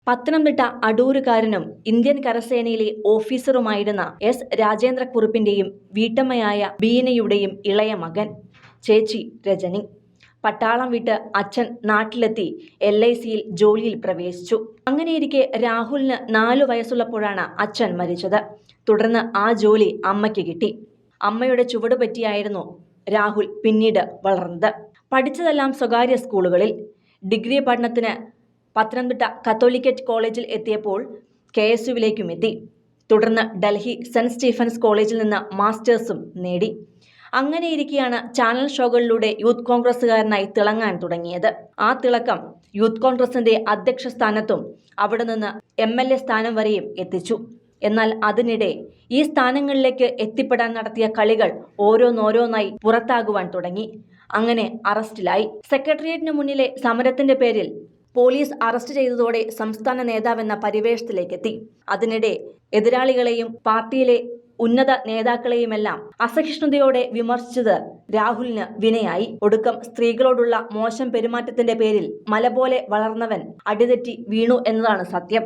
Pathanamthitta അടൂരുകാരനും Indian കരസേനയിലെ ഓഫീസറുമായിരുന്ന S രാജേന്ദ്രക്കുറുപ്പിന്റെയും വീട്ടമ്മയായ ബീനയുടെയും ഇളയ മകൻ. ചേച്ചി രജനി. പട്ടാളം വിട്ട് അച്ഛൻ നാട്ടിലെത്തി LICയിൽ ജോലിയിൽ പ്രവേശിച്ചു. അങ്ങനെയിരിക്കെ രാഹുലിന് 4 വയസ്സുള്ളപ്പോഴാണ് അച്ഛൻ മരിച്ചത്. തുടർന്ന് ആ ജോലി അമ്മയ്ക്ക് കിട്ടി. അമ്മയുടെ ചുവടുപറ്റിയായിരുന്നു രാഹുൽ പിന്നീട് വളർന്നത്. പഠിച്ചതെല്ലാം സ്വകാര്യ സ്കൂളുകളിൽ. ഡിഗ്രി പഠനത്തിന് പത്തനംതിട്ട കത്തോലിക്കറ്റ് കോളേജിൽ എത്തിയപ്പോൾ KSUവിലേക്കും എത്തി. തുടർന്ന് ഡൽഹി സെന്റ് സ്റ്റീഫൻസ് കോളേജിൽ നിന്ന് മാസ്റ്റേഴ്സും നേടി. അങ്ങനെയിരിക്കെയാണ് ചാനൽ ഷോകളിലൂടെ യൂത്ത് കോൺഗ്രസുകാരനായി തിളങ്ങാൻ തുടങ്ങിയത്. ആ തിളക്കം യൂത്ത് കോൺഗ്രസിന്റെ അധ്യക്ഷ സ്ഥാനത്തും അവിടെ നിന്ന് MLA സ്ഥാനം വരെയും എത്തിച്ചു. എന്നാൽ അതിനിടെ ഈ സ്ഥാനങ്ങളിലേക്ക് എത്തിപ്പെടാൻ നടത്തിയ കളികൾ ഓരോന്നോരോന്നായി പുറത്താകുവാൻ തുടങ്ങി. അങ്ങനെ അറസ്റ്റിലായി. സെക്രട്ടേറിയറ്റിന് മുന്നിലെ സമരത്തിന്റെ പേരിൽ പോലീസ് അറസ്റ്റ് ചെയ്തതോടെ സംസ്ഥാന നേതാവെന്ന പരിവേഷത്തിലേക്കെത്തി. അതിനിടെ എതിരാളികളെയും പാർട്ടിയിലെ ഉന്നത നേതാക്കളെയുമെല്ലാം അസഹിഷ്ണുതയോടെ വിമർശിച്ചത് രാഹുലിന് വിനയായി. ഒടുക്കം സ്ത്രീകളോടുള്ള മോശം പെരുമാറ്റത്തിന്റെ പേരിൽ മല പോലെ വളർന്നവൻ അടിതെറ്റി വീണു എന്നതാണ് സത്യം.